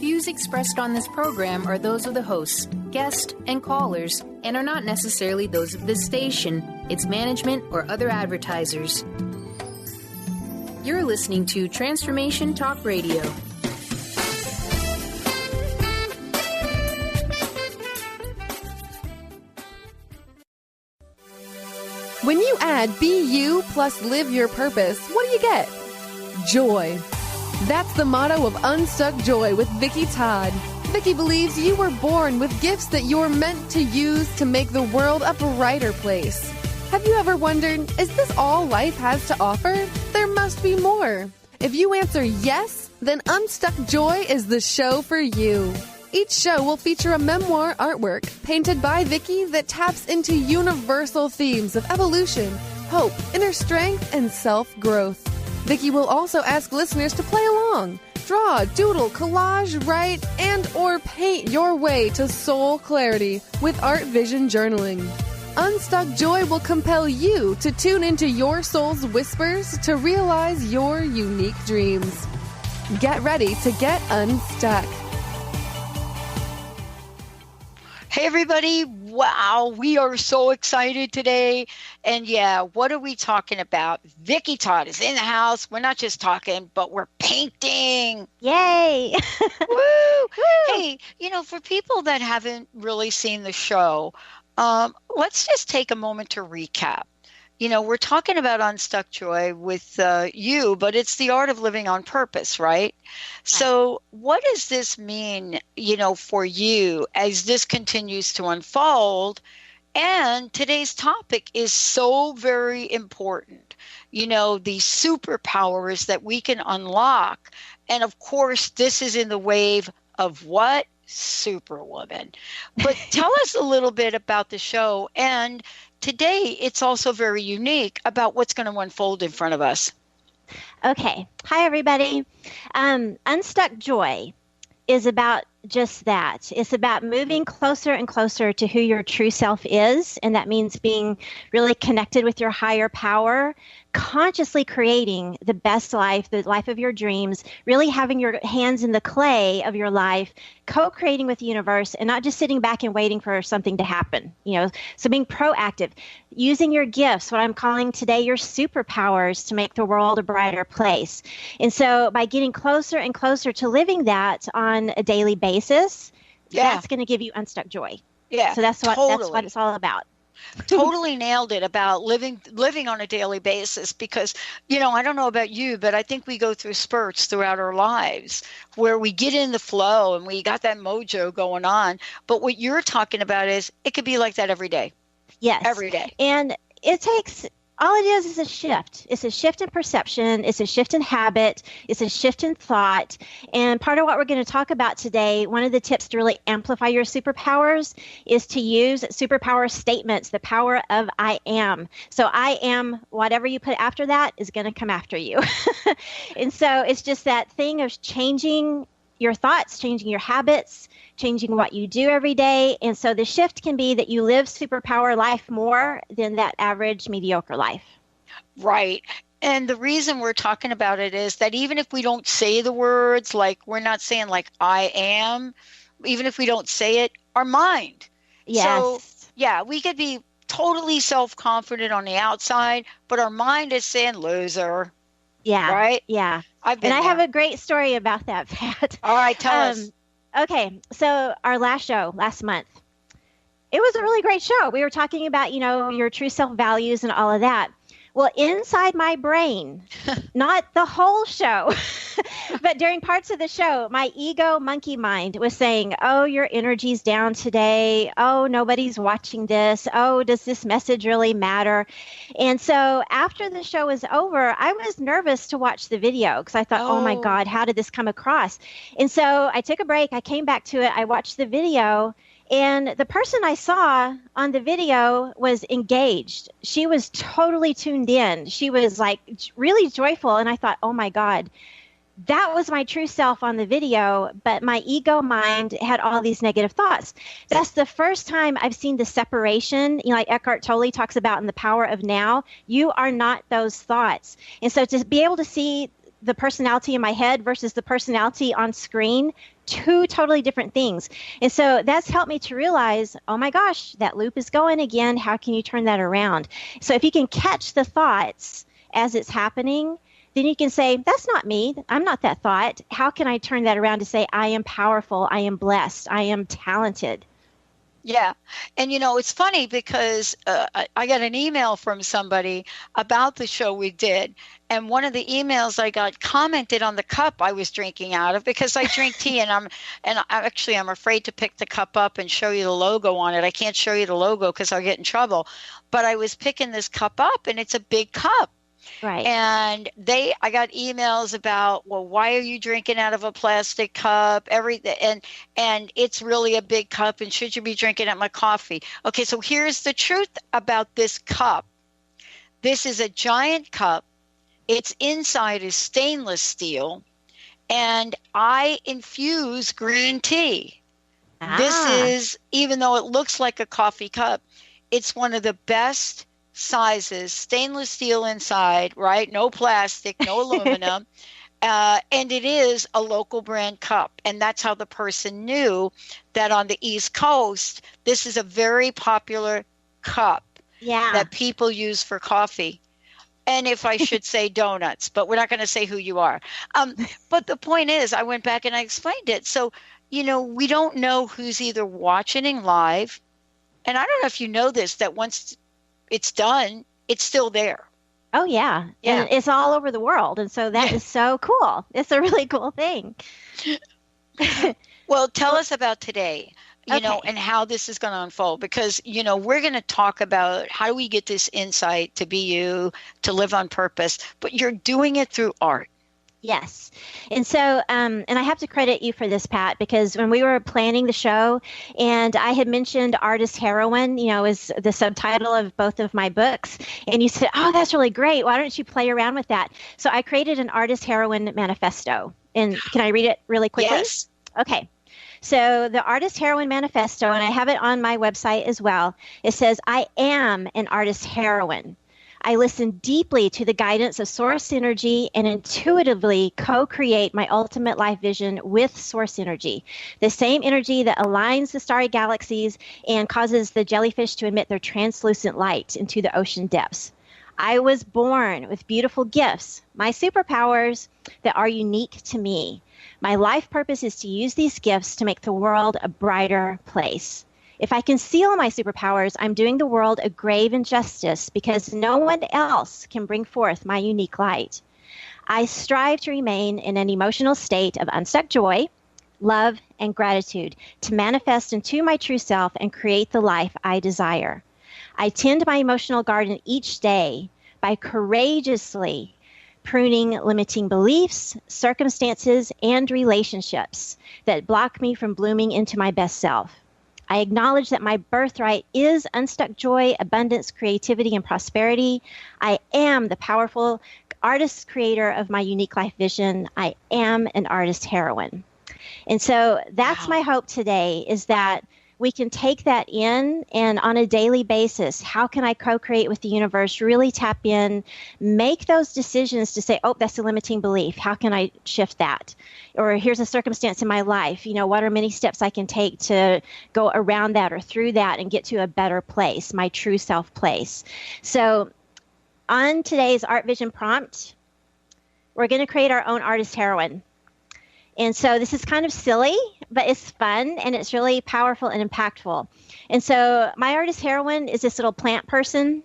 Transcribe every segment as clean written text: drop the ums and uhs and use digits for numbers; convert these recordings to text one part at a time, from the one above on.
views expressed on this program are those of the hosts, guests, and callers, and are not necessarily those of this station, its management, or other advertisers. You're listening to Transformation Talk Radio. When you add Be You plus Live Your Purpose, what do you get? Joy. That's the motto of Unstuck Joy with Vicki Todd. Vicki believes you were born with gifts that you're meant to use to make the world a brighter place. Have you ever wondered, is this all life has to offer? There must be more. If you answer yes, then Unstuck Joy is the show for you. Each show will feature a memoir artwork painted by Vicki that taps into universal themes of evolution, hope, inner strength, and self-growth. Vicki will also ask listeners to play along, draw, doodle, collage, write, and or paint your way to soul clarity with Art Vision Journaling. Unstuck Joy will compel you to tune into your soul's whispers to realize your unique dreams. Get ready to get unstuck. Hey, everybody. Wow, we are so excited today. And yeah, what are we talking about? Vicki Todd is in the house. We're not just talking, but we're painting. Yay! Woo! Hey, for people that haven't really seen the show, let's just take a moment to recap. We're talking about Unstuck Joy with you, but it's the art of living on purpose, right? So what does this mean, for you as this continues to unfold? And today's topic is so very important. The superpowers that we can unlock. And of course, this is in the wave of what? Superwoman. But tell us a little bit about the show. And today, it's also very unique about what's going to unfold in front of us. Okay. Hi, everybody. Unstuck Joy is about just that. It's about moving closer and closer to who your true self is. And that means being really connected with your higher power, consciously creating the best life, the life of your dreams, really having your hands in the clay of your life, co-creating with the universe, and not just sitting back and waiting for something to happen. So being proactive, using your gifts, what I'm calling today your superpowers, to make the world a brighter place. And so by getting closer and closer to living that on a daily basis, that's going to give you unstuck joy. Yeah. So that's what it's all about. Totally nailed it about living on a daily basis, because, I don't know about you, but I think we go through spurts throughout our lives where we get in the flow and we got that mojo going on. But what you're talking about is it could be like that every day. Yes. Every day. And it takes, all it is a shift. It's a shift in perception. It's a shift in habit. It's a shift in thought. And part of what we're going to talk about today, one of the tips to really amplify your superpowers is to use superpower statements, the power of I am. So I am, whatever you put after that is going to come after you. And so it's just that thing of changing your thoughts, changing your habits, changing what you do every day. And so the shift can be that you live superpower life more than that average mediocre life. Right. And the reason we're talking about it is that even if we don't say the words, like we're not saying like I am, even if we don't say it, our mind. Yes. So yeah, we could be totally self-confident on the outside, but our mind is saying loser. Yeah. Right? Yeah. I have a great story about that, Pat. All right, tell us. Okay, so our last show last month, it was a really great show. We were talking about, your true self values and all of that. Well, inside my brain, not the whole show, but during parts of the show, my ego monkey mind was saying, oh, your energy's down today. Oh, nobody's watching this. Oh, does this message really matter? And so after the show was over, I was nervous to watch the video because I thought, oh my God, how did this come across? And so I took a break. I came back to it. I watched the video. And the person I saw on the video was engaged. She was totally tuned in. She was like really joyful. And I thought, oh my God, that was my true self on the video. But my ego mind had all these negative thoughts. That's the first time I've seen the separation, like Eckhart Tolle talks about in The Power of Now. You are not those thoughts. And so to be able to see the personality in my head versus the personality on screen two totally different things. And so that's helped me to realize, oh my gosh, that loop is going again. How can you turn that around? So if you can catch the thoughts as it's happening, then you can say, that's not me. I'm not that thought. How can I turn that around to say, I am powerful. I am blessed. I am talented. Yeah. And, it's funny because I got an email from somebody about the show we did. And one of the emails I got commented on the cup I was drinking out of, because I drink tea and I'm afraid to pick the cup up and show you the logo on it. I can't show you the logo because I'll get in trouble. But I was picking this cup up and it's a big cup. Right. And I got emails about, well, why are you drinking out of a plastic cup? Everything, and it's really a big cup, and should you be drinking at my coffee? Okay, so here's the truth about this cup. This is a giant cup. Its inside is stainless steel, and I infuse green tea. This is, even though it looks like a coffee cup, it's one of the best sizes, stainless steel inside, right? No plastic, no aluminum. And it is a local brand cup. And that's how the person knew that on the East Coast, this is a very popular cup that people use for coffee. And if I should say donuts, but we're not going to say who you are. But the point is, I went back and I explained it. So, we don't know who's either watching live. And I don't know if you know this, that once it's done, it's still there. Oh, yeah. And it's all over the world. And so that is so cool. It's a really cool thing. Well, tell us about today, you know, and how this is going to unfold, because, we're going to talk about how do we get this insight to be you, to live on purpose, but you're doing it through art. Yes. And so, and I have to credit you for this, Pat, because when we were planning the show and I had mentioned Artist Heroine, is the subtitle of both of my books. And you said, oh, that's really great. Why don't you play around with that? So I created an Artist Heroine manifesto. And can I read it really quickly? Yes. Okay. So the Artist Heroine manifesto, and I have it on my website as well. It says, I am an artist heroine. I listen deeply to the guidance of source energy and intuitively co-create my ultimate life vision with source energy, the same energy that aligns the starry galaxies and causes the jellyfish to emit their translucent light into the ocean depths. I was born with beautiful gifts, my superpowers that are unique to me. My life purpose is to use these gifts to make the world a brighter place. If I conceal my superpowers, I'm doing the world a grave injustice because no one else can bring forth my unique light. I strive to remain in an emotional state of unstuck joy, love, and gratitude to manifest into my true self and create the life I desire. I tend my emotional garden each day by courageously pruning limiting beliefs, circumstances, and relationships that block me from blooming into my best self. I acknowledge that my birthright is unstuck joy, abundance, creativity, and prosperity. I am the powerful artist creator of my unique life vision. I am an artist heroine. And so that's my hope today, is that we can take that in, and on a daily basis, how can I co-create with the universe, really tap in, make those decisions to say, oh, that's a limiting belief. How can I shift that? Or here's a circumstance in my life. What are many steps I can take to go around that or through that and get to a better place, my true self place? So on today's Art Vision prompt, we're going to create our own artist heroine. And so this is kind of silly, but it's fun and it's really powerful and impactful. And so my artist heroine is this little plant person.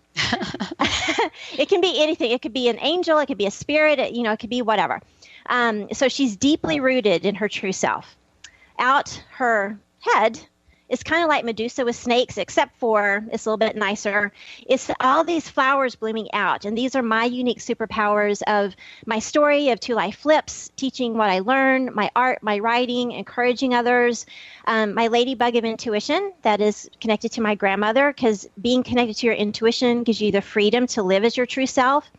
It can be anything. It could be an angel. It could be a spirit. It could be whatever. So she's deeply rooted in her true self. Out her head is kind of like Medusa with snakes, except for it's a little bit nicer. It's all these flowers blooming out. And these are my unique superpowers of my story of two life flips, teaching what I learn, my art, my writing, encouraging others, my ladybug of intuition that is connected to my grandmother, because being connected to your intuition gives you the freedom to live as your true self.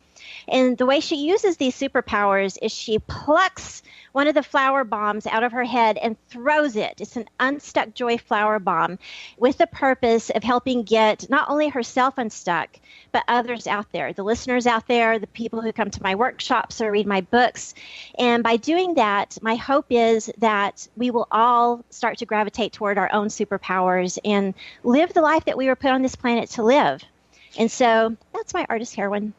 And the way she uses these superpowers is she plucks one of the flower bombs out of her head and throws it. It's an Unstuck Joy flower bomb with the purpose of helping get not only herself unstuck, but others out there, the listeners out there, the people who come to my workshops or read my books. And by doing that, my hope is that we will all start to gravitate toward our own superpowers and live the life that we were put on this planet to live. And so that's my artist heroine.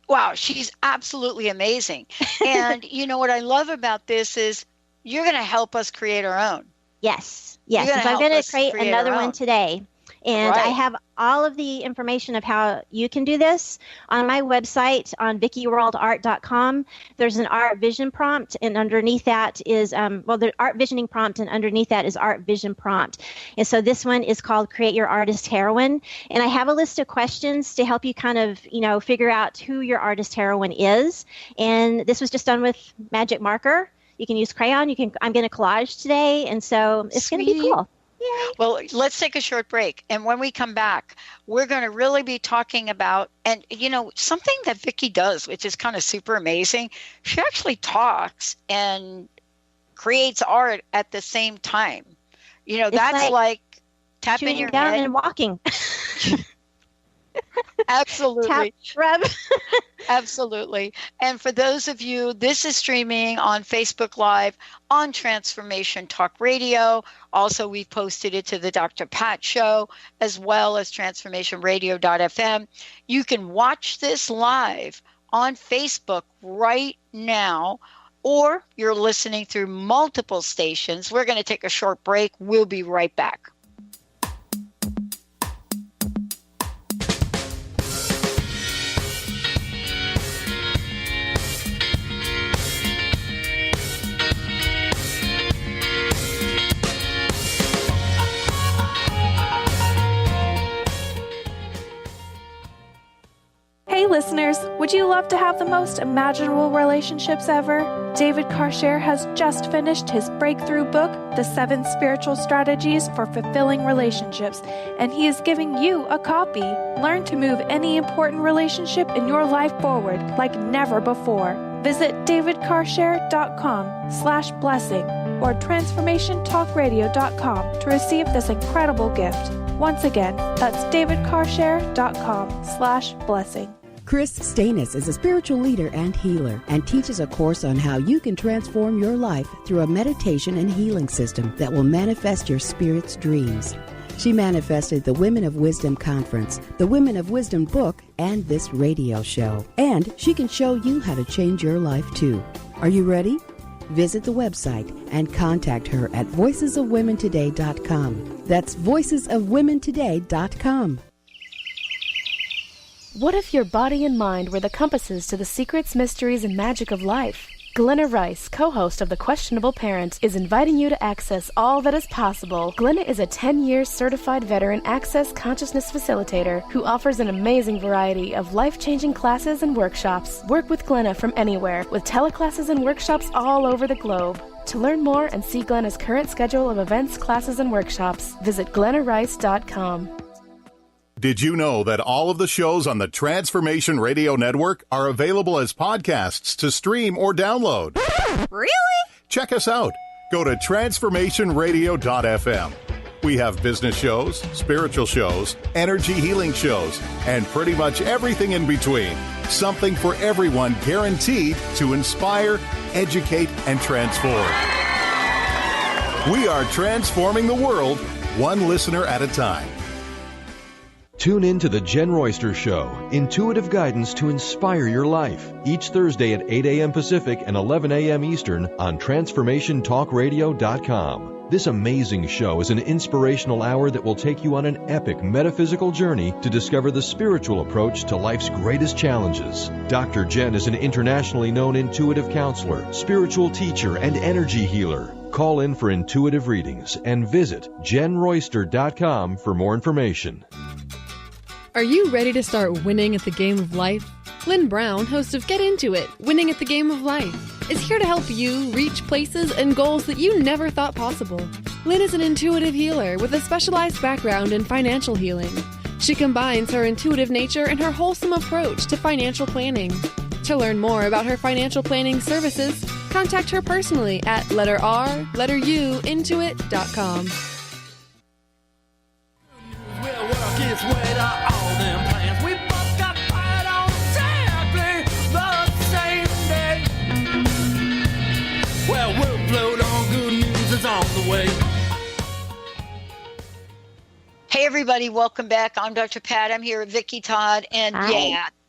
Wow, she's absolutely amazing. And you know what I love about this is you're going to help us create our own. Yes. Because I'm going to create another one today. And Right. I have all of the information of how you can do this on my website on VickiWorldArt.com. There's an art vision prompt, and underneath that is, the art visioning prompt, and underneath that is art vision prompt. And so this one is called Create Your Artist Heroine. And I have a list of questions to help you kind of, figure out who your artist heroine is. And this was just done with magic marker. You can use crayon. I'm going to collage today. And so it's going to be cool. Yay. Well, let's take a short break. And when we come back, we're going to really be talking about, and something that Vicki does, which is kind of super amazing. She actually talks and creates art at the same time. That's like tapping your down head and walking. Absolutely. Tap, rub. Absolutely. And for those of you, this is streaming on Facebook Live, on Transformation Talk Radio. Also, we posted it to the Dr. Pat Show, as well as transformationradio.fm. You can watch this live on Facebook right now, or you're listening through multiple stations. We're going to take a short break. We'll be right back. Hey listeners, would you love to have the most imaginable relationships ever? David Karcher has just finished his breakthrough book, The 7 Spiritual Strategies for Fulfilling Relationships, and he is giving you a copy. Learn to move any important relationship in your life forward like never before. Visit davidkarcher.com/blessing or transformationtalkradio.com to receive this incredible gift. Once again, that's davidkarcher.com/blessing. Chris Stanis is a spiritual leader and healer and teaches a course on how you can transform your life through a meditation and healing system that will manifest your spirit's dreams. She manifested the Women of Wisdom Conference, the Women of Wisdom book, and this radio show. And she can show you how to change your life too. Are you ready? Visit the website and contact her at voicesofwomentoday.com. That's voicesofwomentoday.com. What if your body and mind were the compasses to the secrets, mysteries, and magic of life? Glenna Rice, co-host of The Questionable Parent, is inviting you to access all that is possible. Glenna is a 10-year certified veteran access consciousness facilitator who offers an amazing variety of life-changing classes and workshops. Work with Glenna from anywhere, with teleclasses and workshops all over the globe. To learn more and see Glenna's current schedule of events, classes, and workshops, visit glennarice.com. Did you know that all of the shows on the Transformation Radio Network are available as podcasts to stream or download? Really? Check us out. Go to transformationradio.fm. We have business shows, spiritual shows, energy healing shows, and pretty much everything in between. Something for everyone, guaranteed to inspire, educate, and transform. We are transforming the world, one listener at a time. Tune in to The Jen Royster Show, intuitive guidance to inspire your life, each Thursday at 8 a.m. Pacific and 11 a.m. Eastern on TransformationTalkRadio.com. This amazing show is an inspirational hour that will take you on an epic metaphysical journey to discover the spiritual approach to life's greatest challenges. Dr. Jen is an internationally known intuitive counselor, spiritual teacher, and energy healer. Call in for intuitive readings and visit JenRoyster.com for more information. Are you ready to start winning at the game of life? Lynn Brown, host of Get Into It, Winning at the Game of Life, is here to help you reach places and goals that you never thought possible. Lynn is an intuitive healer with a specialized background in financial healing. She combines her intuitive nature and her wholesome approach to financial planning. To learn more about her financial planning services, contact her personally at letteruintoit.com. Well, work its way to all them plans. We both got fired on exactly the same day. Well, we'll float on, good news is on the way. Hey, everybody, welcome back. I'm Dr. Pat. I'm here with Vicki, Todd, and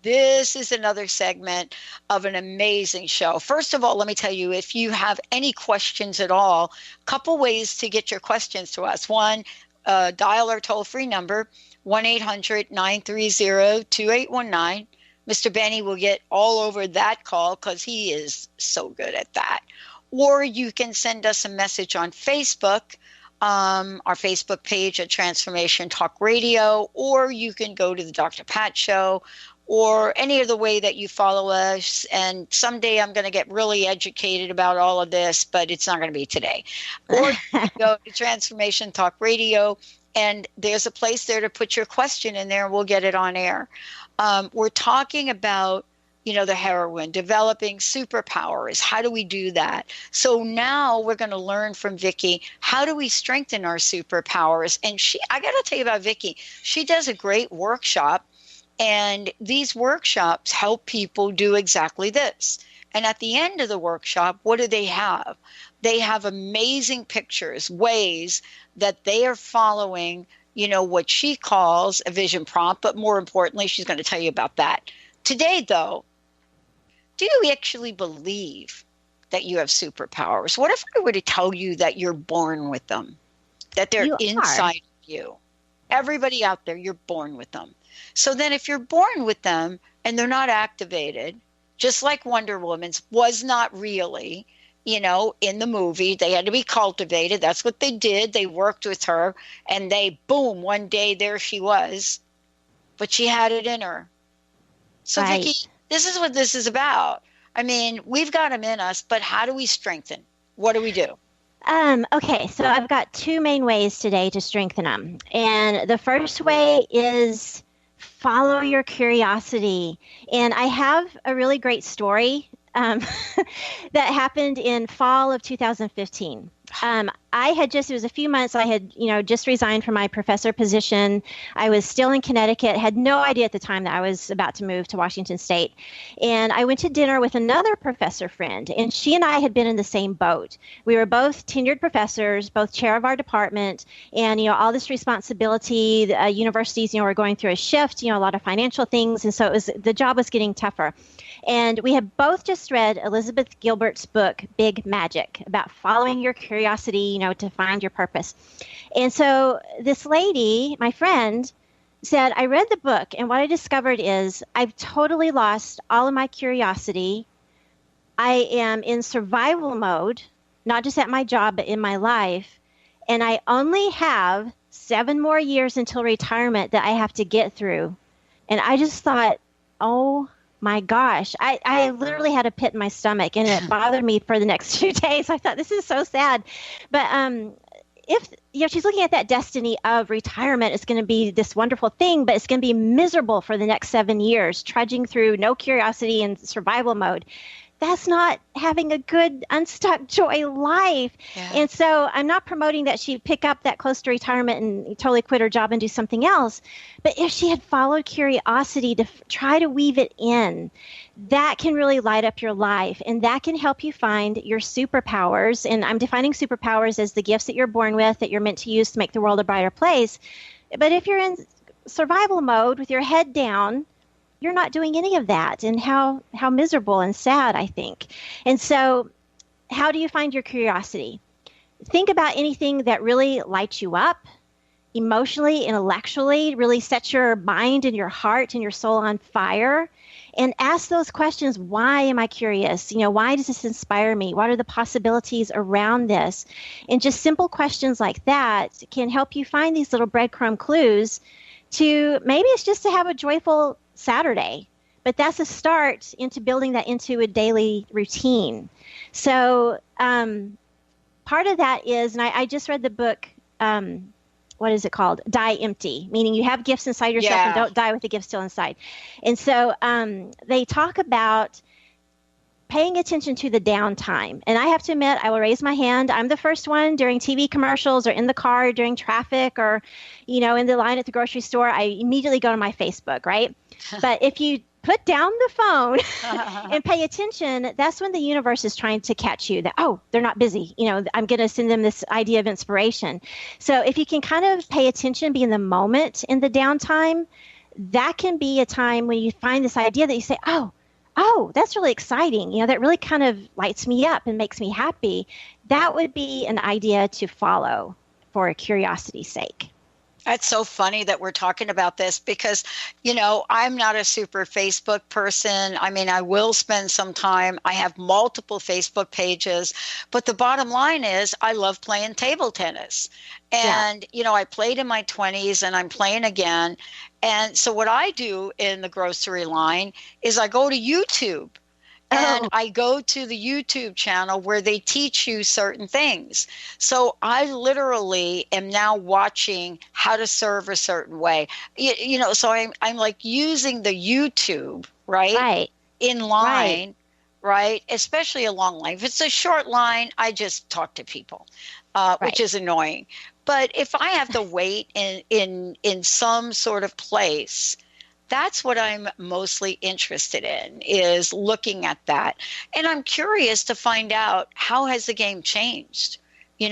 this is another segment of an amazing show. First of all, let me tell you, if you have any questions at all, a couple ways to get your questions to us. One, dial our toll-free number, 1-800-930-2819. Mr. Benny will get all over that call because he is so good at that. Or you can send us a message on Facebook, our Facebook page at Transformation Talk Radio, or you can go to the Dr. Pat Show, or any other way that you follow us. And someday I'm going to get really educated about all of this, but it's not going to be today. Or you go to Transformation Talk Radio, and there's a place there to put your question in there, and we'll get it on air. We're talking about, the heroine, developing superpowers. How do we do that? So now we're going to learn from Vicki, how do we strengthen our superpowers? And I got to tell you about Vicki. She does a great workshop, and these workshops help people do exactly this. And at the end of the workshop, what do they have? They have amazing pictures, ways that they are following, what she calls a vision prompt, but more importantly, she's going to tell you about that. Today, though, do you actually believe that you have superpowers? What if I were to tell you that you're born with them, that they're inside of you? Everybody out there, you're born with them. So then if you're born with them and they're not activated, just like Wonder Woman's was not really, in the movie, they had to be cultivated. That's what they did. They worked with her, and boom, one day there she was. But she had it in her. So Right. Vicki, this is what this is about. I mean, we've got them in us, but how do we strengthen? What do we do? Okay, so I've got two main ways today to strengthen them. And the first way is follow your curiosity. And I have a really great story that happened in fall of 2015. It was a few months, I had, just resigned from my professor position. I was still in Connecticut, had no idea at the time that I was about to move to Washington State. And I went to dinner with another professor friend, and she and I had been in the same boat. We were both tenured professors, both chair of our department, and, all this responsibility. Universities, were going through a shift, a lot of financial things. And so the job was getting tougher. And we had both just read Elizabeth Gilbert's book, Big Magic, about following your curiosity, to find your purpose. And so this lady, my friend, said, I read the book, and what I discovered is I've totally lost all of my curiosity. I am in survival mode, not just at my job, but in my life. And I only have 7 more years until retirement that I have to get through. And I just thought, oh my gosh, I literally had a pit in my stomach, and it bothered me for the next 2 days. I thought, this is so sad. But if she's looking at that destiny of retirement, it's going to be this wonderful thing, but it's going to be miserable for the next 7 years, trudging through no curiosity and survival mode. That's not having a good, unstuck joy life. Yeah. And so I'm not promoting that she pick up that close to retirement and totally quit her job and do something else. But if she had followed curiosity to try to weave it in, that can really light up your life. And that can help you find your superpowers. And I'm defining superpowers as the gifts that you're born with, that you're meant to use to make the world a brighter place. But if you're in survival mode with your head down, you're not doing any of that, and how miserable and sad, I think. And so how do you find your curiosity? Think about anything that really lights you up emotionally, intellectually, really sets your mind and your heart and your soul on fire, and ask those questions. Why am I curious? Why does this inspire me? What are the possibilities around this? And just simple questions like that can help you find these little breadcrumb clues to, maybe it's just to have a joyful Saturday, but that's a start into building that into a daily routine. So part of that is, and I just read the book, what is it called? Die empty, meaning you have gifts inside yourself and don't die with the gifts still inside. And so they talk about paying attention to the downtime. And I have to admit, I will raise my hand. I'm the first one during TV commercials or in the car during traffic or, in the line at the grocery store. I immediately go to my Facebook, right? But if you put down the phone and pay attention, that's when the universe is trying to catch you that, oh, they're not busy. I'm going to send them this idea of inspiration. So if you can kind of pay attention, be in the moment in the downtime, that can be a time when you find this idea that you say, oh, that's really exciting. That really kind of lights me up and makes me happy. That would be an idea to follow for a curiosity's sake. That's so funny that we're talking about this because, I'm not a super Facebook person. I mean, I will spend some time. I have multiple Facebook pages, but the bottom line is I love playing table tennis. And, I played in my 20s and I'm playing again. And so what I do in the grocery line is I go to YouTube. And I go to the YouTube channel where they teach you certain things. So I literally am now watching how to serve a certain way. So I'm like using the YouTube, right? In line, right? Especially a long line. If it's a short line, I just talk to people, which is annoying. But if I have to wait in some sort of place, that's what I'm mostly interested in, is looking at that. And I'm curious to find out, how has the game changed, in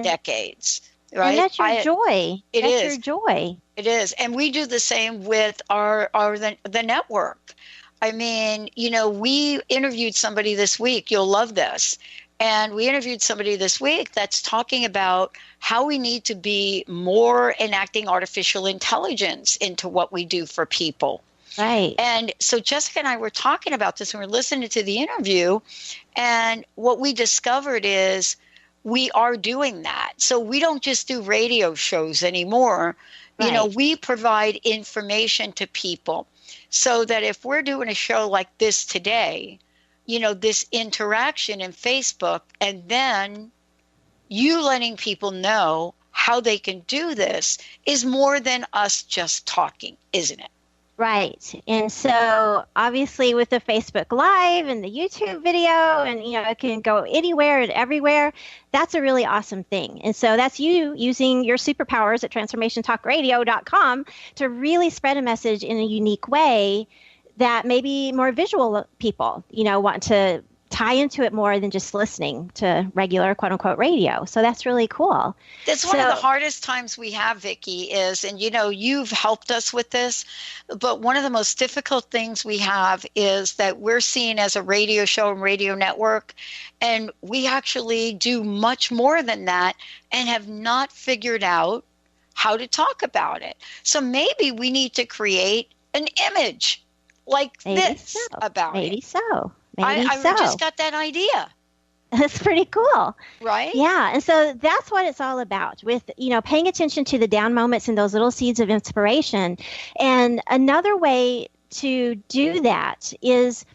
decades, right? And that's your joy. That's your joy. It is. And we do the same with the network. I mean, we interviewed somebody this week. You'll love this. And we interviewed somebody this week that's talking about how we need to be more enacting artificial intelligence into what we do for people. Right. And so Jessica and I were talking about this and we're listening to the interview. And what we discovered is we are doing that. So we don't just do radio shows anymore. Right. We provide information to people so that if we're doing a show like this today, this interaction in Facebook, and then you letting people know how they can do this is more than us just talking, isn't it? Right. And so obviously with the Facebook Live and the YouTube video and, it can go anywhere and everywhere. That's a really awesome thing. And so that's you using your superpowers at transformationtalkradio.com to really spread a message in a unique way that maybe more visual people, want to tie into it more than just listening to regular quote unquote radio. So that's really cool. That's one of the hardest times we have, Vicki, is, and you've helped us with this, but one of the most difficult things we have is that we're seen as a radio show and radio network, and we actually do much more than that and have not figured out how to talk about it. So maybe we need to create an image like maybe this so. about maybe it. So. I just got that idea. That's pretty cool. Right? Yeah. And so that's what it's all about with, paying attention to the down moments and those little seeds of inspiration. And another way to do that is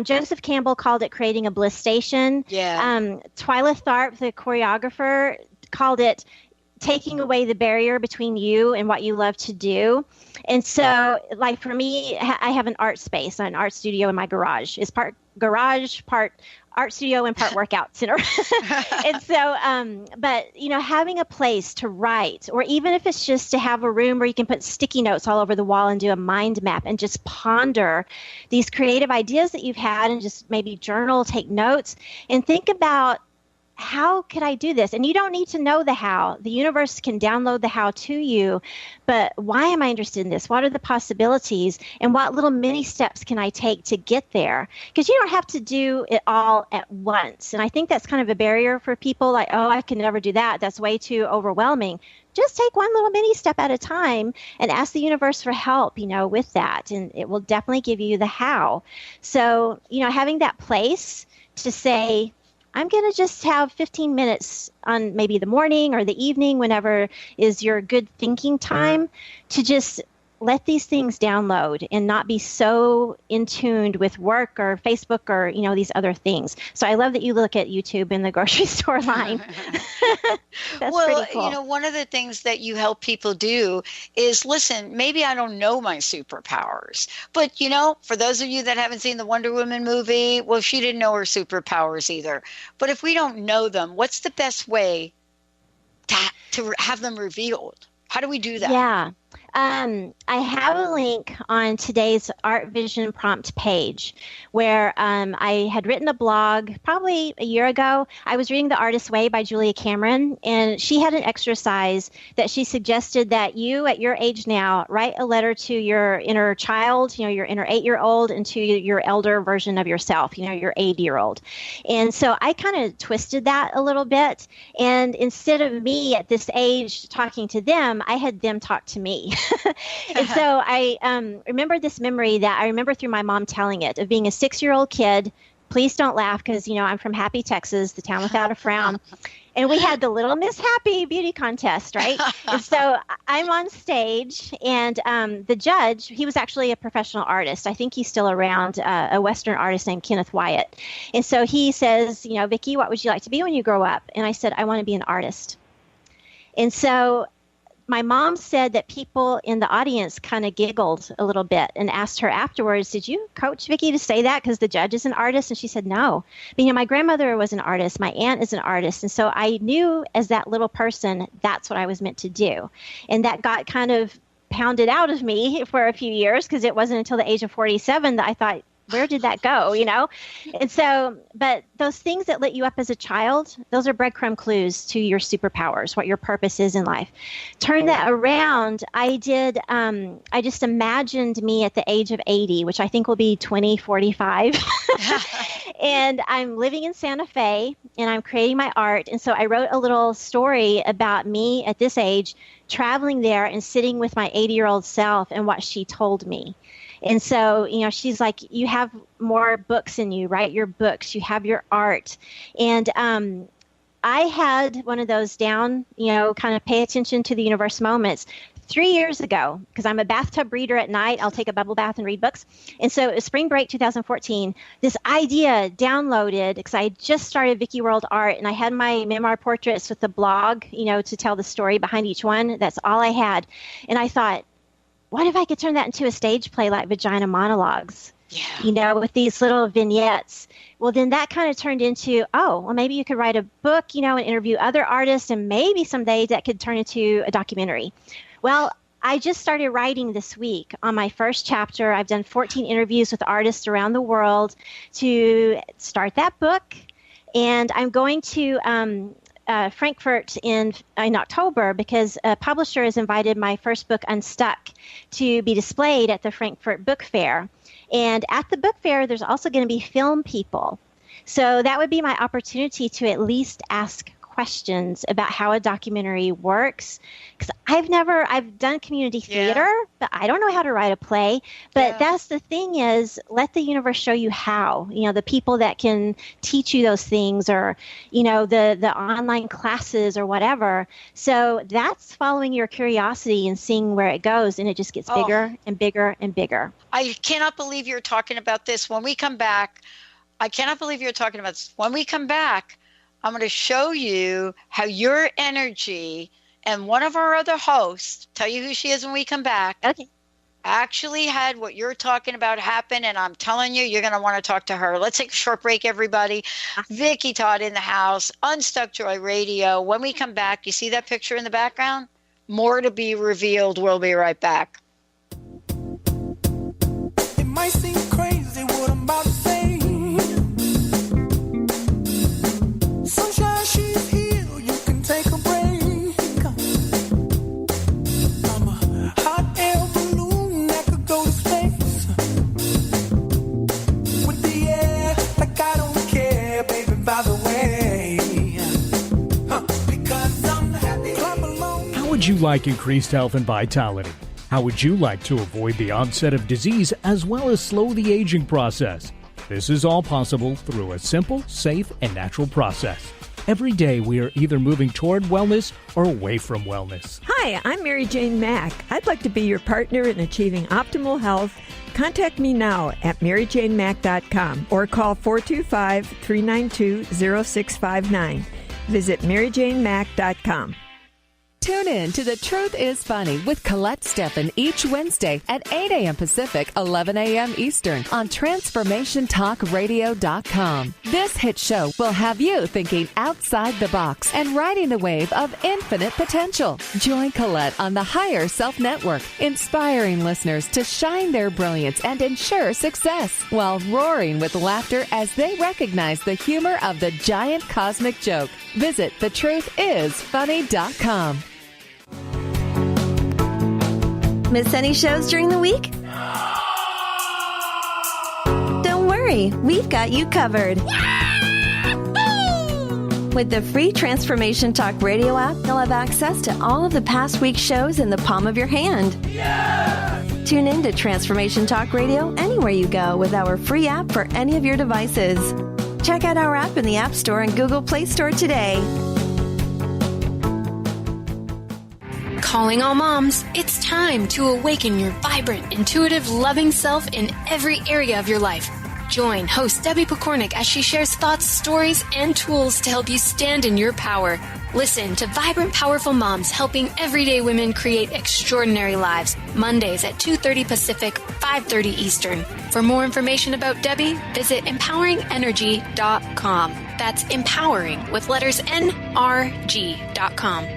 Joseph Campbell called it creating a bliss station. Yeah. Twyla Tharp, the choreographer, called it taking away the barrier between you and what you love to do. And so, like for me, I have an art space, an art studio in my garage. It's part garage, part art studio, and part workout center. And so, but, having a place to write, or even if it's just to have a room where you can put sticky notes all over the wall and do a mind map and just ponder these creative ideas that you've had and just maybe journal, take notes, and think about, how could I do this? And you don't need to know the how. The universe can download the how to you. But why am I interested in this? What are the possibilities? And what little mini steps can I take to get there? Because you don't have to do it all at once. And I think that's kind of a barrier for people, like, oh, I can never do that. That's way too overwhelming. Just take one little mini step at a time and ask the universe for help, with that. And it will definitely give you the how. So, having that place to say, I'm going to just have 15 minutes on maybe the morning or the evening, whenever is your good thinking time, to just let these things download and not be so in tuned with work or Facebook or, you know, these other things. So I love that you look at YouTube in the grocery store line. That's pretty cool. You know, one of the things that you help people do is, listen, maybe I don't know my superpowers, but, you know, for those of you that haven't seen the Wonder Woman movie, well, she didn't know her superpowers either. But if we don't know them, what's the best way to have them revealed? How do we do that? Yeah. I have a link on today's Art Vision Prompt page where I had written a blog probably a year ago. I was reading The Artist's Way by Julia Cameron, and she had an exercise that she suggested that you, at your age now, write a letter to your inner child, you know, your inner 8-year-old, and to your elder version of yourself, you know, your 80-year-old. And so I kind of twisted that a little bit. And instead of me at this age talking to them, I had them talk to me. And so I remember this memory that I remember through my mom telling it, of being a 6-year-old kid. Please don't laugh because, you know, I'm from Happy, Texas, the town without a frown. And we had the Little Miss Happy beauty contest, right? And so I'm on stage, and the judge, he was actually a professional artist. I think he's still around, a Western artist named Kenneth Wyatt. And so he says, you know, Vicki, what would you like to be when you grow up? And I said, I want to be an artist. And so my mom said that people in the audience kind of giggled a little bit and asked her afterwards, did you coach Vicki to say that because the judge is an artist? And she said, no. But, you know, my grandmother was an artist. My aunt is an artist. And so I knew as that little person, that's what I was meant to do. And that got kind of pounded out of me for a few years because it wasn't until the age of 47 that I thought, where did that go, you know? And so, but those things that lit you up as a child, those are breadcrumb clues to your superpowers, what your purpose is in life. Turn that around. I just imagined me at the age of 80, which I think will be 2045. And I'm living in Santa Fe and I'm creating my art. And so I wrote a little story about me at this age, traveling there and sitting with my 80-year-old self and what she told me. And so, you know, she's like, you have more books in you, write your books, you have your art. And I had one of those down, you know, kind of pay attention to the universe moments 3 years ago, because I'm a bathtub reader at night. I'll take a bubble bath and read books. And so it was spring break 2014, this idea downloaded, because I had just started Vicki World Art, and I had my memoir portraits with the blog, you know, to tell the story behind each one. That's all I had. And I thought, what if I could turn that into a stage play like Vagina Monologues, you know, with these little vignettes? Well, then that kind of turned into, oh, well, maybe you could write a book, you know, and interview other artists, and maybe someday that could turn into a documentary. Well, I just started writing this week on my first chapter. I've done 14 interviews with artists around the world to start that book. And I'm going to Frankfurt in October because a publisher has invited my first book, Unstuck, to be displayed at the Frankfurt Book Fair. And at the book fair, there's also going to be film people. So that would be my opportunity to at least ask questions about how a documentary works. Because I've done community theater, but I don't know how to write a play. But that's the thing is, let the universe show you how, you know, the people that can teach you those things, or, you know, the online classes or whatever. So that's following your curiosity and seeing where it goes. And it just gets bigger and bigger and bigger. I cannot believe you're talking about this. When we come back, I cannot believe you're talking about this. When we come back, I'm going to show you how your energy, and one of our other hosts, tell you who she is when we come back, actually had what you're talking about happen. And I'm telling you, you're going to want to talk to her. Let's take a short break, everybody. Vicki Todd in the house, Unstuck Joy Radio. When we come back, you see that picture in the background? More to be revealed. We'll be right back. It might seem crazy what I'm about to say. Sunshine, she's here, you can take a break. I'm a hot air balloon that could go to space. With the air, like I don't care, baby, by the way. Because I'm happy. Clap along. How would you like increased health and vitality? How would you like to avoid the onset of disease as well as slow the aging process? This is all possible through a simple, safe, and natural process. Every day we are either moving toward wellness or away from wellness. Hi, I'm Mary Jane Mack. I'd like to be your partner in achieving optimal health. Contact me now at maryjanemack.com or call 425-392-0659. Visit maryjanemack.com. Tune in to The Truth is Funny with Colette Steffen each Wednesday at 8 a.m. Pacific, 11 a.m. Eastern on TransformationTalkRadio.com. This hit show will have you thinking outside the box and riding the wave of infinite potential. Join Colette on the Higher Self Network, inspiring listeners to shine their brilliance and ensure success while roaring with laughter as they recognize the humor of the giant cosmic joke. Visit thetruthisfunny.com. Miss any shows during the week? Don't worry, we've got you covered. With the free Transformation Talk Radio app, you'll have access to all of the past week's shows in the palm of your hand. Tune in to Transformation Talk Radio anywhere you go with our free app for any of your devices. Check out our app in the App Store and Google Play Store today. Calling all moms, it's time to awaken your vibrant, intuitive, loving self in every area of your life. Join host Debbie Pokornik as she shares thoughts, stories, and tools to help you stand in your power. Listen to Vibrant, Powerful Moms helping everyday women create extraordinary lives. Mondays at 2:30 Pacific, 5:30 Eastern. For more information about Debbie, visit empoweringenergy.com. That's empowering with letters NRG.com.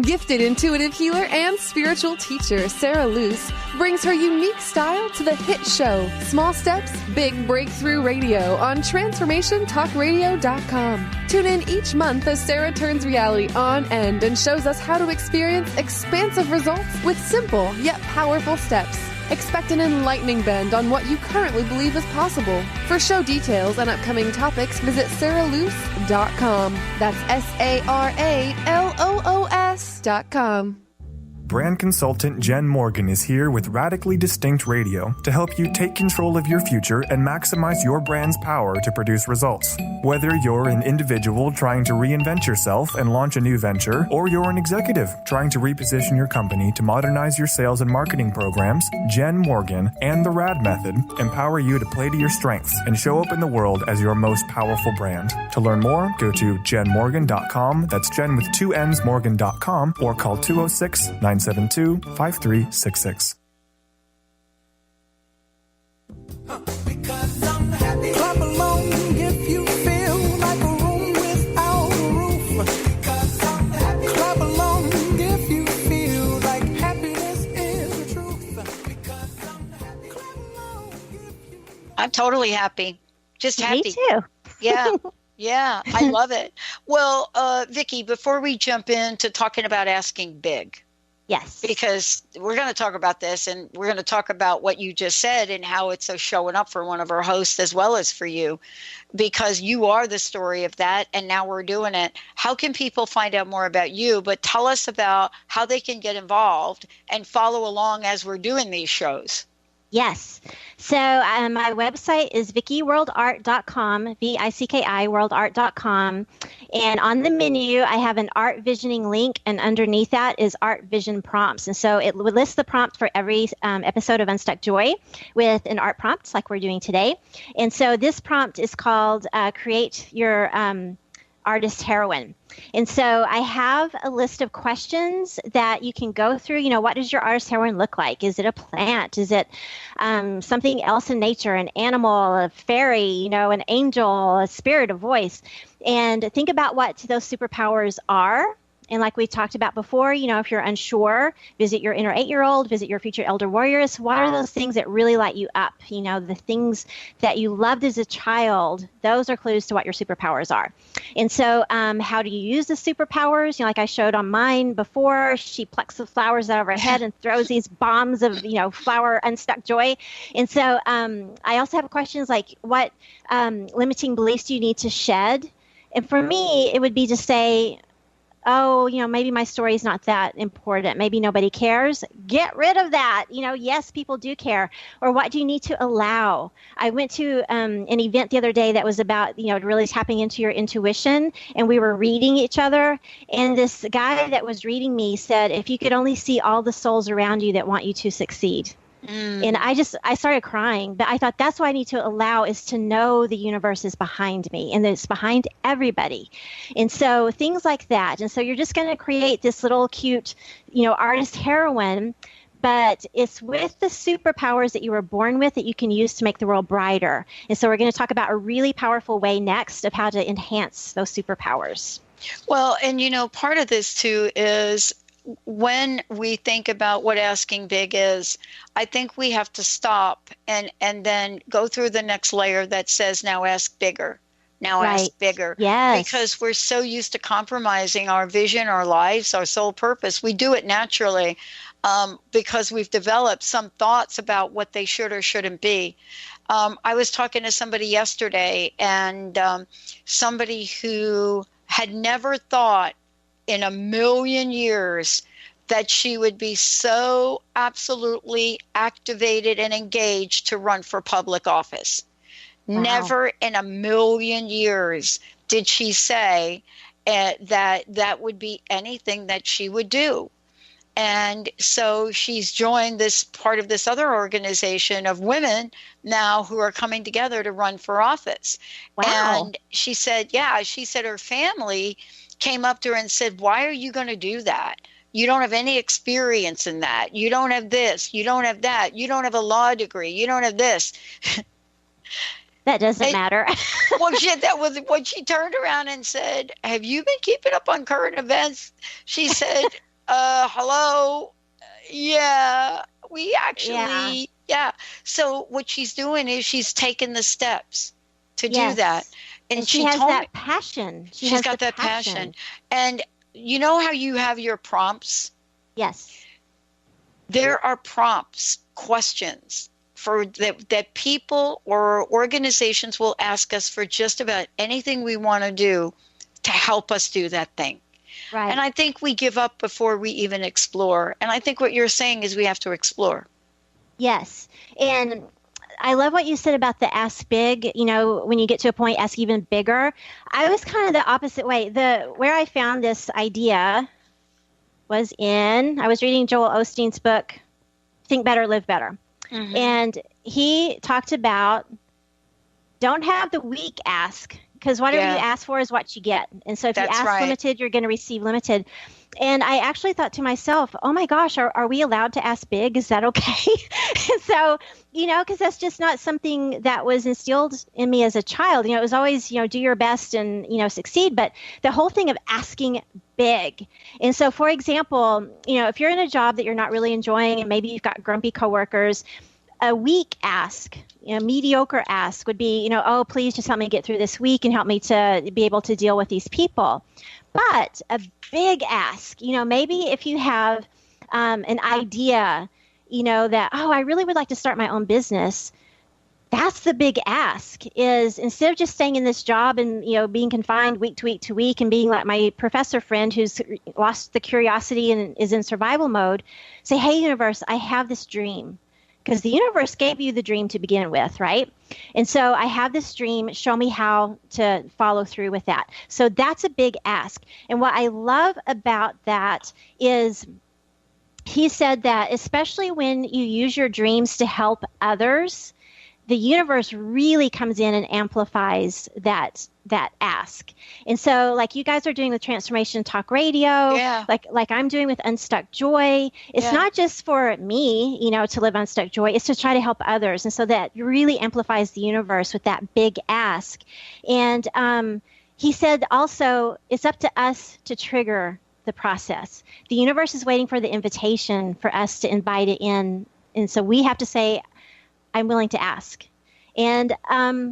Gifted intuitive healer and spiritual teacher Sarah Luce brings her unique style to the hit show Small Steps, Big Breakthrough Radio on TransformationTalkRadio.com. Tune in each month as Sarah turns reality on end and shows us how to experience expansive results with simple yet powerful steps. Expect an enlightening bend on what you currently believe is possible. For show details and upcoming topics, visit sarahluce.com. That's SARALOOS.com. Brand consultant Jen Morgan is here with Radically Distinct Radio to help you take control of your future and maximize your brand's power to produce results. Whether you're an individual trying to reinvent yourself and launch a new venture, or you're an executive trying to reposition your company to modernize your sales and marketing programs, Jen Morgan and the RAD method empower you to play to your strengths and show up in the world as your most powerful brand. To learn more, go to jenmorgan.com. That's Jen with 2 N's, Morgan.com, or call 206-972-5366. Clap along if you feel like a room without a roof. Clap along if you feel like happiness is the truth. I'm totally happy. Just happy. Me too. Yeah. Yeah, I love it. Well, Vicki, before we jump into talking about asking big, yes, because we're going to talk about this, and we're going to talk about what you just said and how it's so showing up for one of our hosts as well as for you, because you are the story of that, and now we're doing it. How can people find out more about you? But tell us about how they can get involved and follow along as we're doing these shows. Yes. So my website is vickiworldart.com, VICKI worldart.com. And on the menu, I have an art visioning link, and underneath that is art vision prompts. And so it lists the prompt for every episode of Unstuck Joy with an art prompt like we're doing today. And so this prompt is called Create Your Artist Heroine. And so I have a list of questions that you can go through. You know, what does your artist heroine look like? Is it a plant? Is it something else in nature, an animal, a fairy, you know, an angel, a spirit, a voice? And think about what those superpowers are. And like we talked about before, you know, if you're unsure, visit your inner 8-year-old, visit your future elder warriors. What are those things that really light you up? You know, the things that you loved as a child, those are clues to what your superpowers are. And so how do you use the superpowers? You know, like I showed on mine before, she plucks the flowers out of her head and throws these bombs of, you know, flower unstuck joy. And so I also have questions like, what limiting beliefs do you need to shed? And for me, it would be to say, oh, maybe my story is not that important. Maybe nobody cares. Get rid of that. Yes, people do care. Or what do you need to allow? I went to an event the other day that was about, really tapping into your intuition, and we were reading each other. And this guy that was reading me said, if you could only see all the souls around you that want you to succeed. And I started crying, but I thought that's what I need to allow, is to know the universe is behind me and that it's behind everybody. And so things like that. And so you're just going to create this little cute, artist heroine, but it's with the superpowers that you were born with that you can use to make the world brighter. And so we're going to talk about a really powerful way next of how to enhance those superpowers. Well, and part of this too is, when we think about what asking big is, I think we have to stop and then go through the next layer that says, now ask bigger. Now ask bigger. Yes. Because we're so used to compromising our vision, our lives, our soul purpose. We do it naturally because we've developed some thoughts about what they should or shouldn't be. I was talking to somebody yesterday, and somebody who had never thought in a million years that she would be so absolutely activated and engaged to run for public office. Wow. Never in a million years did she say that would be anything that she would do. And so she's joined this part of this other organization of women now who are coming together to run for office. Wow. And she said her family came up to her and said, why are you going to do that? You don't have any experience in that. You don't have this. You don't have that. You don't have a law degree. You don't have this. That doesn't matter. Well, that was what she turned around and said, have you been keeping up on current events? She said, hello. Yeah, we actually, yeah. So what she's doing is she's taking the steps to do that. And she has that passion. She's got that passion. And you know how you have your prompts? Yes. There are prompts, questions for that people or organizations will ask us for just about anything we want to do to help us do that thing. Right. And I think we give up before we even explore. And I think what you're saying is we have to explore. Yes. And I love what you said about the ask big. When you get to a point, ask even bigger. I was kind of the opposite way. Where I found this idea was I was reading Joel Osteen's book, Think Better, Live Better. Mm-hmm. And he talked about don't have the weak ask, because whatever you ask for is what you get. And so if you ask limited, you're going to receive limited. And I actually thought to myself, oh my gosh, are we allowed to ask big? Is that okay? So, because that's just not something that was instilled in me as a child. It was always, do your best and, succeed. But the whole thing of asking big. And so, for example, if you're in a job that you're not really enjoying and maybe you've got grumpy coworkers, a weak ask, mediocre ask would be, oh, please just help me get through this week and help me to be able to deal with these people. But a big ask, maybe if you have an idea, that, oh, I really would like to start my own business. That's the big ask, is instead of just staying in this job and, being confined week to week to week and being like my professor friend who's lost the curiosity and is in survival mode, say, hey, universe, I have this dream. Because the universe gave you the dream to begin with, right? And so I have this dream. Show me how to follow through with that. So that's a big ask. And what I love about that is he said that especially when you use your dreams to help others, the universe really comes in and amplifies that ask. And so like you guys are doing with Transformation Talk Radio, like I'm doing with Unstuck Joy, it's not just for me, to live Unstuck Joy, it's to try to help others. And so that really amplifies the universe with that big ask. And he said also, it's up to us to trigger the process. The universe is waiting for the invitation for us to invite it in. And so we have to say, I'm willing to ask. And I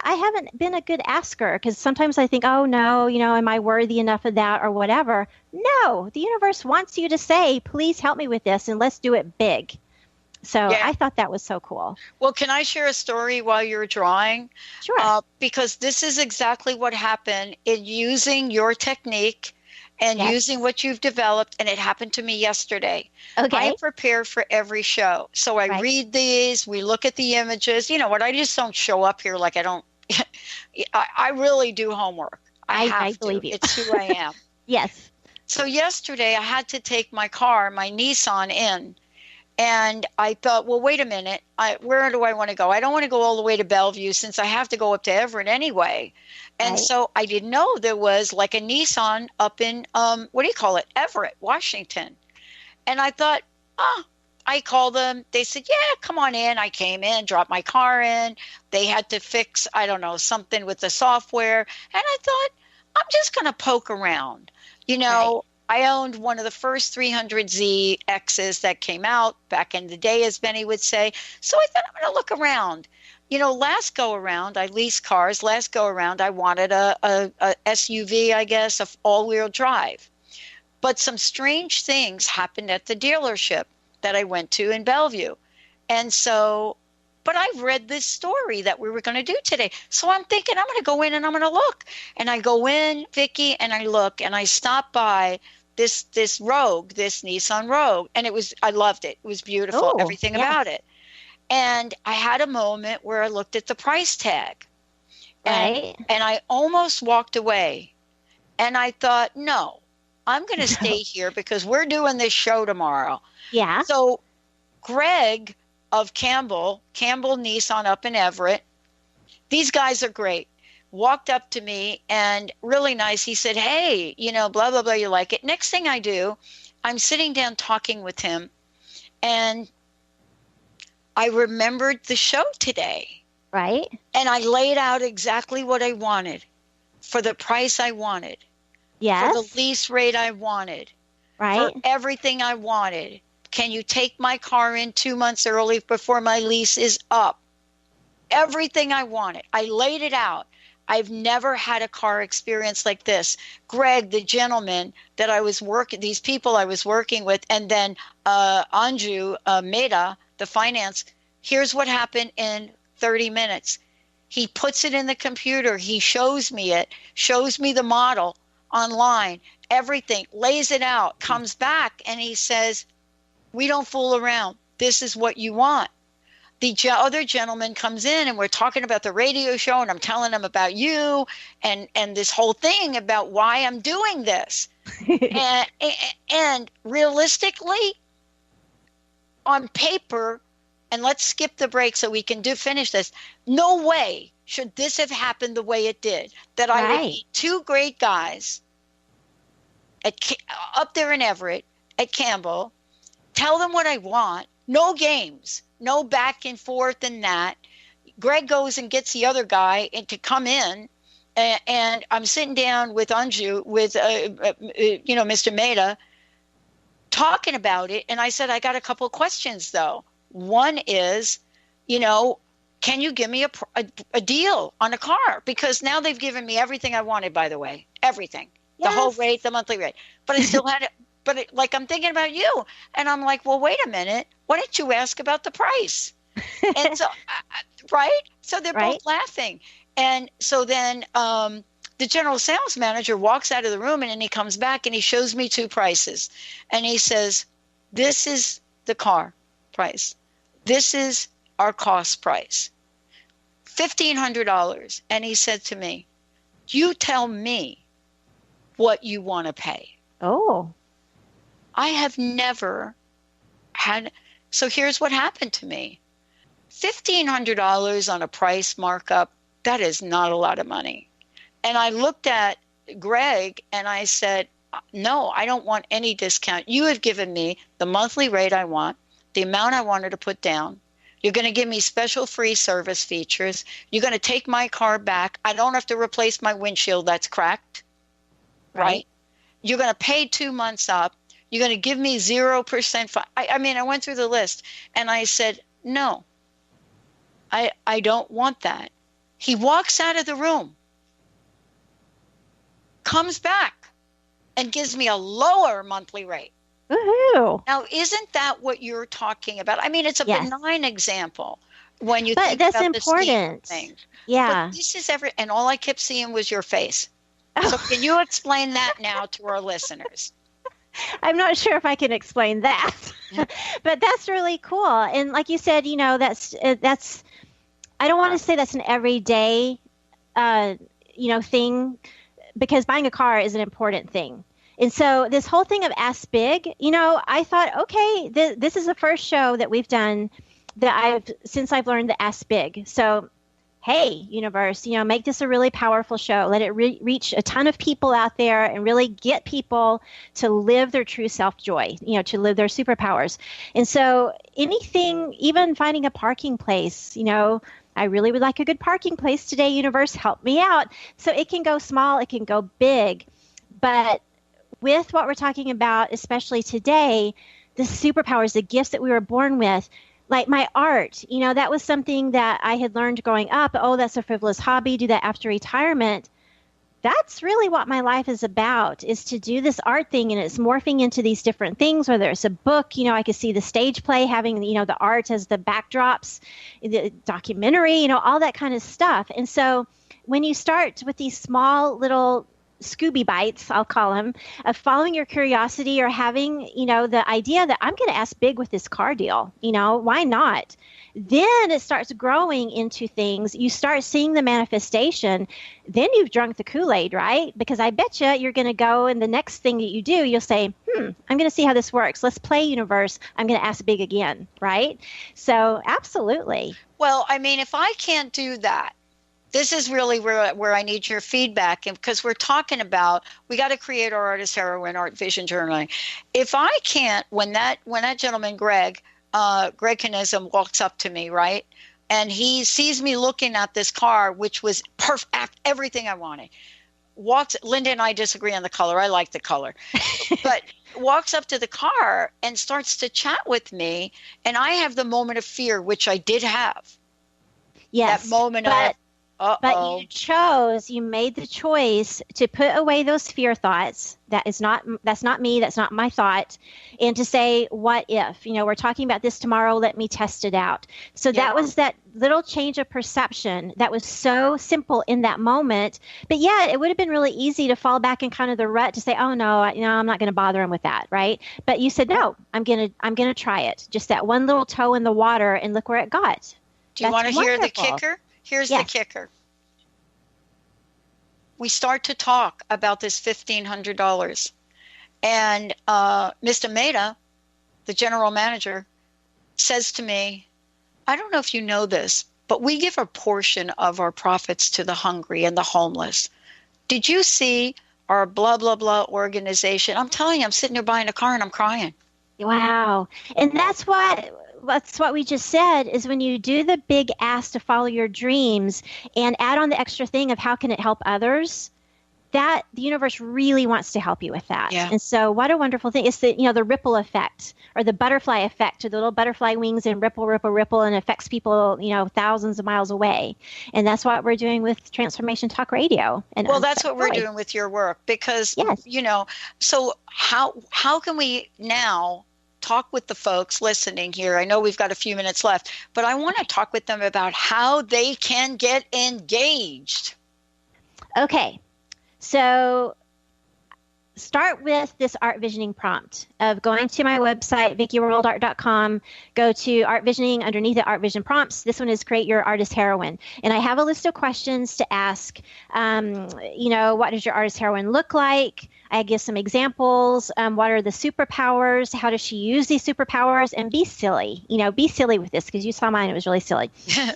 haven't been a good asker, because sometimes I think, oh no, am I worthy enough of that or whatever? No, the universe wants you to say, please help me with this and let's do it big. So I thought that was so cool. Well, can I share a story while you're drawing? Sure. Because this is exactly what happened in using your technique and using what you've developed, and it happened to me yesterday. Okay. I prepare for every show. So I read these, we look at the images. You know what? I just don't show up here like I don't. I really do homework. I believe you. It's who I am. Yes. So yesterday I had to take my car, my Nissan, in. And I thought, well, wait a minute. Where do I want to go? I don't want to go all the way to Bellevue since I have to go up to Everett anyway. And so I didn't know there was like a Nissan up in, Everett, Washington. And I thought, I called them. They said, yeah, come on in. I came in, dropped my car in. They had to fix, I don't know, something with the software. And I thought, I'm just going to poke around. You know, I owned one of the first 300ZXs that came out back in the day, as Benny would say. So I thought, I'm going to look around. You know, last go around, I leased cars. Last go around, I wanted a SUV, I guess, of all-wheel drive. But some strange things happened at the dealership that I went to in Bellevue. And so, but I've read this story that we were going to do today. So I'm thinking I'm going to go in and I'm going to look. And I go in, Vicki, and I look, and I stop by this Nissan Rogue. And I loved it. It was beautiful, everything about it. And I had a moment where I looked at the price tag. And I almost walked away. And I thought, no, I'm going to stay here because we're doing this show tomorrow. Yeah. So Greg of Campbell Nissan up in Everett, these guys are great. Walked up to me and really nice. He said, hey, you know, blah, blah, blah, you like it. Next thing I do, I'm sitting down talking with him, and I remembered the show today. Right. And I laid out exactly what I wanted for the price I wanted. Yes. For the lease rate I wanted. Right. For everything I wanted. Can you take my car in 2 months early before my lease is up? Everything I wanted. I laid it out. I've never had a car experience like this. Greg, the gentleman that I was these people I was working with, and then Anju Mehta, the finance, here's what happened in 30 minutes. He puts it in the computer. He shows me it, shows me the model online, everything, lays it out, comes back, and he says, we don't fool around. This is what you want. The other gentleman comes in, and we're talking about the radio show, and I'm telling him about you and this whole thing about why I'm doing this. and realistically, on paper, and let's skip the break so we can finish this, no way should this have happened the way it did. That I would meet two great guys up there in Everett at Campbell, tell them what I want, no games, no back and forth and that. Greg goes and gets the other guy to come in, and I'm sitting down with Anju, with Mr. Mehta, talking about it. And I said, I got a couple of questions though. One is, can you give me a deal on a car? Because now they've given me everything I wanted, by the way, everything, the whole rate, the monthly rate, but I still had it. But I'm thinking about you, and I'm like, well, wait a minute. Why didn't you ask about the price? And so, right? So they're both laughing. And so then the general sales manager walks out of the room, and then he comes back and he shows me two prices. And he says, this is the car price. This is our cost price, $1,500. And he said to me, you tell me what you want to pay. Oh. I have never had. So here's what happened to me. $1,500 on a price markup, that is not a lot of money. And I looked at Greg and I said, no, I don't want any discount. You have given me the monthly rate I want, the amount I wanted to put down. You're going to give me special free service features. You're going to take my car back. I don't have to replace my windshield that's cracked. Right? You're going to pay 2 months up. You're going to give me 0%. I went through the list, and I said, no, I don't want that. He walks out of the room, comes back, and gives me a lower monthly rate. Woohoo! Now, isn't that what you're talking about? I mean, it's a benign example when you think that's about important. The things. Yeah. But this is and all I kept seeing was your face. So can you explain that now to our listeners? I'm not sure if I can explain that, but that's really cool. And like you said, that's, I don't want to say that's an everyday, thing, because buying a car is an important thing. And so this whole thing of ask big, I thought, okay, this is the first show that we've done since I've learned to ask big. So, hey, universe, make this a really powerful show. Let it reach a ton of people out there and really get people to live their true self joy, to live their superpowers. And so anything, even finding a parking place, I really would like a good parking place today, universe, help me out. So it can go small, it can go big. But with what we're talking about, especially today, the superpowers, the gifts that we were born with, like my art, that was something that I had learned growing up. Oh, that's a frivolous hobby. Do that after retirement. That's really what my life is about, is to do this art thing. And it's morphing into these different things, whether it's a book, I could see the stage play having, the art as the backdrops, the documentary, all that kind of stuff. And so when you start with these small little Scooby bites, I'll call them, of following your curiosity or having, the idea that I'm going to ask big with this car deal, why not? Then it starts growing into things. You start seeing the manifestation. Then you've drunk the Kool-Aid, right? Because I bet you're going to go, and the next thing that you do, you'll say, I'm going to see how this works. Let's play universe. I'm going to ask big again, right? So absolutely. Well, I mean, if I can't do that, this is really where I need your feedback, and because we're talking about, we got to create our artist heroine, art vision journaling. If I can't, when that gentleman, Greg Kinism, walks up to me, right, and he sees me looking at this car, which was perfect, everything I wanted. Linda and I disagree on the color. I like the color, but walks up to the car and starts to chat with me, and I have the moment of fear, which I did have. Yes, that moment but of. But you made the choice to put away those fear thoughts. That's not me. That's not my thought. And to say, what if, we're talking about this tomorrow, let me test it out. So that was that little change of perception that was so simple in that moment. But yeah, it would have been really easy to fall back in kind of the rut to say, oh no, I'm not going to bother him with that. Right. But you said, no, I'm going to try it. Just that one little toe in the water, and look where it got. Do you want to hear the kicker? Here's the kicker. We start to talk about this $1,500. And Mr. Maida, the general manager, says to me, I don't know if you know this, but we give a portion of our profits to the hungry and the homeless. Did you see our blah, blah, blah organization? I'm telling you, I'm sitting there buying a car and I'm crying. Wow. And that's what we just said, is when you do the big ask to follow your dreams and add on the extra thing of how can it help others, that the universe really wants to help you with that. Yeah. And so what a wonderful thing. It's the ripple effect, or the butterfly effect, or the little butterfly wings and ripple, ripple, ripple, and affects people, thousands of miles away. And that's what we're doing with Transformation Talk Radio. And well, that's what we're doing with your work, because, so how can we now talk with the folks listening here? I know we've got a few minutes left, but I want to talk with them about how they can get engaged. Okay. So start with this art visioning prompt of going to my website, VickiWorldArt.com, go to art visioning, underneath the art vision prompts. This one is create your artist heroine. And I have a list of questions to ask. What does your artist heroine look like? I give some examples. What are the superpowers? How does she use these superpowers? And be silly. Be silly with this, because you saw mine. It was really silly.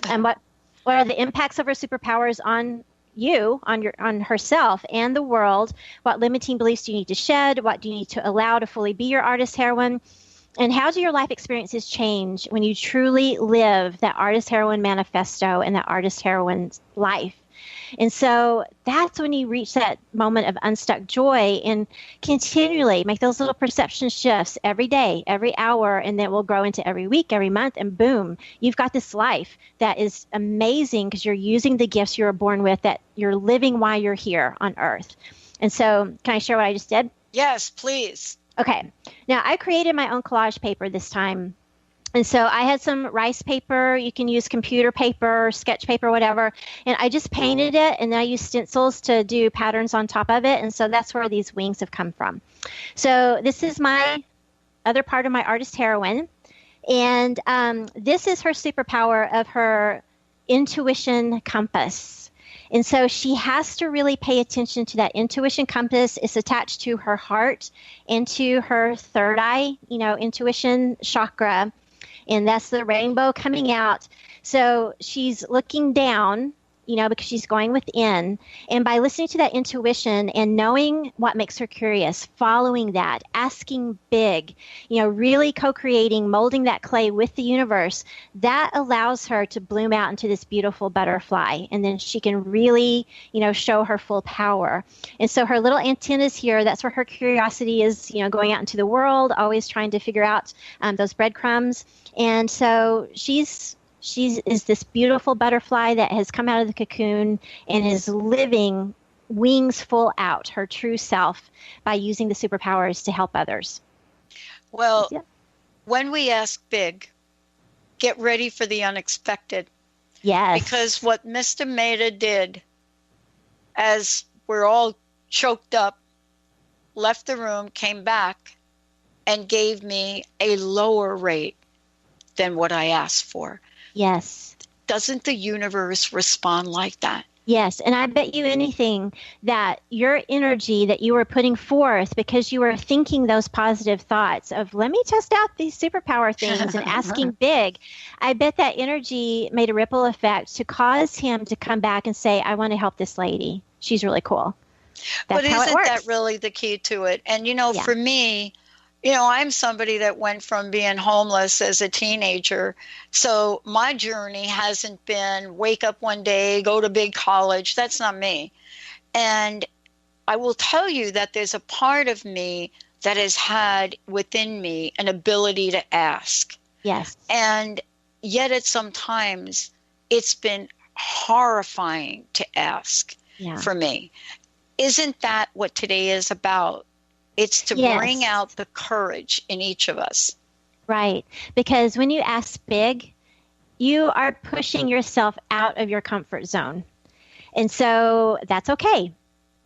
And what are the impacts of her superpowers on you, on herself and the world? What limiting beliefs do you need to shed? What do you need to allow to fully be your artist heroine? And how do your life experiences change when you truly live that artist heroine manifesto and that artist heroine's life? And so that's when you reach that moment of unstuck joy, and continually make those little perception shifts every day, every hour, and then it will grow into every week, every month, and boom, you've got this life that is amazing, because you're using the gifts you were born with, that you're living while you're here on earth. And so can I share what I just did? Yes, please. Okay. Now, I created my own collage paper this time. And so I had some rice paper. You can use computer paper, sketch paper, whatever. And I just painted it, and then I used stencils to do patterns on top of it. And so that's where these wings have come from. So this is my other part of my artist heroine. And this is her superpower of her intuition compass. And so she has to really pay attention to that intuition compass. It's attached to her heart and to her third eye, intuition chakra. And that's the rainbow coming out. So she's looking down, because she's going within. And by listening to that intuition and knowing what makes her curious, following that, asking big, really co-creating, molding that clay with the universe, that allows her to bloom out into this beautiful butterfly. And then she can really, show her full power. And so her little antennas here, that's where her curiosity is, going out into the world, always trying to figure out those breadcrumbs. And so she is this beautiful butterfly that has come out of the cocoon and is living wings full out, her true self, by using the superpowers to help others. Well, when we ask big, get ready for the unexpected. Yes. Because what Mr. Maida did, as we're all choked up, left the room, came back, and gave me a lower rate than what I asked for. Yes. Doesn't the universe respond like that? Yes. And I bet you anything that your energy that you were putting forth because you were thinking those positive thoughts of, let me test out these superpower things and asking big, I bet that energy made a ripple effect to cause him to come back and say, I want to help this lady. She's really cool. That's but isn't that really the key to it? And, for me, I'm somebody that went from being homeless as a teenager. So my journey hasn't been wake up one day, go to big college. That's not me. And I will tell you that there's a part of me that has had within me an ability to ask. Yes. And yet at some times it's been horrifying to ask for me. Isn't that what today is about? It's to bring out the courage in each of us. Right. Because when you ask big, you are pushing yourself out of your comfort zone. And so that's okay.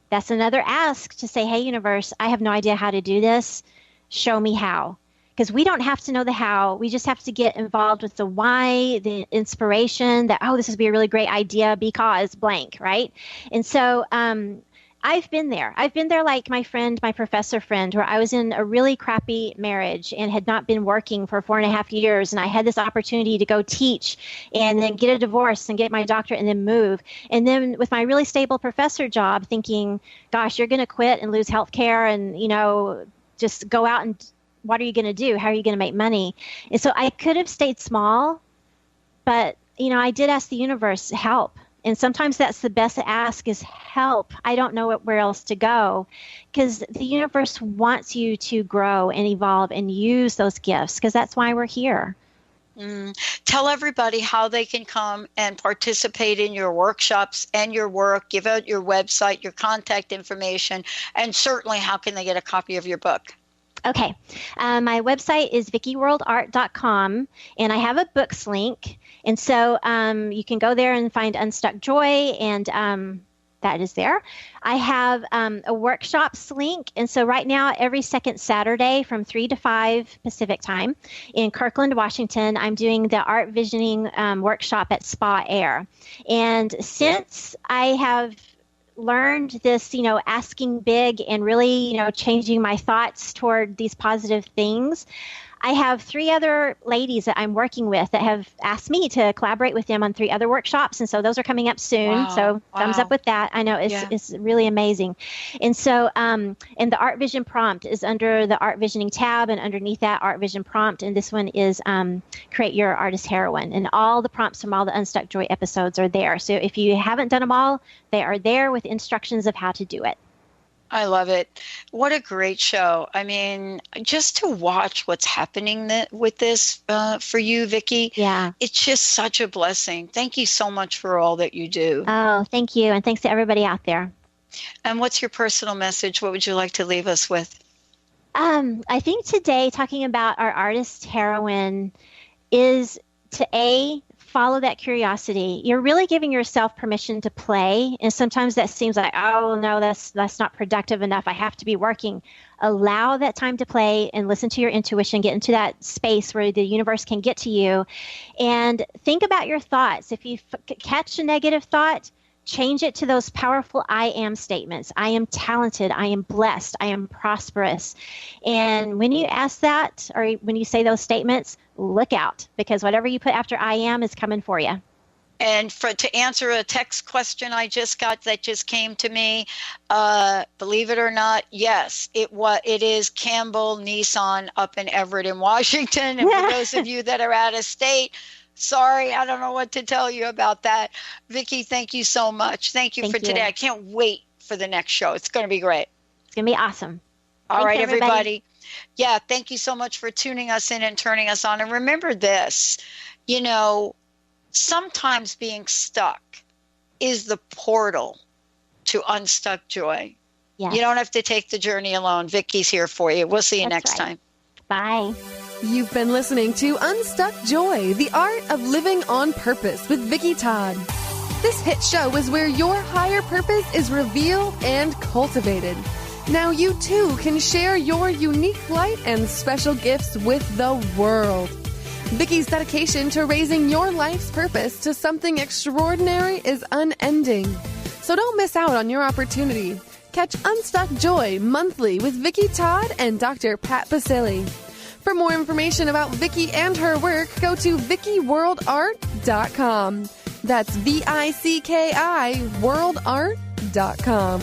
That's another ask to say, hey, universe, I have no idea how to do this. Show me how. Because we don't have to know the how. We just have to get involved with the why, the inspiration that, this would be a really great idea because blank, right? And so I've been there. I've been there like my professor friend, where I was in a really crappy marriage and had not been working for 4.5 years. And I had this opportunity to go teach and then get a divorce and get my doctorate and then move. And then with my really stable professor job thinking, gosh, you're going to quit and lose health care and, just go out and what are you going to do? How are you going to make money? And so I could have stayed small, but, I did ask the universe help. And sometimes that's the best ask is help. I don't know where else to go because the universe wants you to grow and evolve and use those gifts because that's why we're here. Tell everybody how they can come and participate in your workshops and your work. Give out your website, your contact information, and certainly how can they get a copy of your book? Okay. My website is vickiworldart.com, and I have a books link. And so you can go there and find Unstuck Joy, and that is there. I have a workshops link. And so right now, every second Saturday from 3 to 5 Pacific time in Kirkland, Washington, I'm doing the art visioning workshop at Spa Air. And since I have learned this, asking big and really, changing my thoughts toward these positive things, I have 3 other ladies that I'm working with that have asked me to collaborate with them on 3 other workshops. And so those are coming up soon. Wow. So thumbs up with that. I know it's really amazing. And so, and the Art Vision prompt is under the Art Visioning tab, and underneath that Art Vision prompt. And this one is Create Your Artist Heroine. And all the prompts from all the Unstuck Joy episodes are there. So if you haven't done them all, they are there with instructions of how to do it. I love it. What a great show. I mean, just to watch what's happening with this for you, Vicki. Yeah. It's just such a blessing. Thank you so much for all that you do. Oh, thank you. And thanks to everybody out there. And what's your personal message? What would you like to leave us with? I think today talking about our artist heroine is to follow that curiosity. You're really giving yourself permission to play. And sometimes that seems like, oh no, that's not productive enough. I have to be working. Allow that time to play and listen to your intuition, get into that space where the universe can get to you. And think about your thoughts. If you catch a negative thought, change it to those powerful I am statements. I am talented. I am blessed. I am prosperous. And when you ask that, or when you say those statements, look out, because whatever you put after I am is coming for you. And to answer a text question I just got that just came to me, believe it or not, yes, it is Campbell Nissan up in Everett in Washington. And for those of you that are out of state, sorry, I don't know what to tell you about that. Vicki, thank you so much. Thank you for today. I can't wait for the next show. It's going to be great. It's going to be awesome. All right, everybody. Yeah, thank you so much for tuning us in and turning us on. And remember this, sometimes being stuck is the portal to unstuck joy. Yes. You don't have to take the journey alone. Vicki's here for you. We'll see you next time. Bye. You've been listening to Unstuck Joy, the art of living on purpose with Vicki Todd. This hit show is where your higher purpose is revealed and cultivated. Now you too can share your unique light and special gifts with the world. Vicki's dedication to raising your life's purpose to something extraordinary is unending. So don't miss out on your opportunity. Catch Unstuck Joy monthly with Vicki Todd and Dr. Pat Basile. For more information about Vicki and her work, go to VickiWorldArt.com. That's VICKI worldart.com.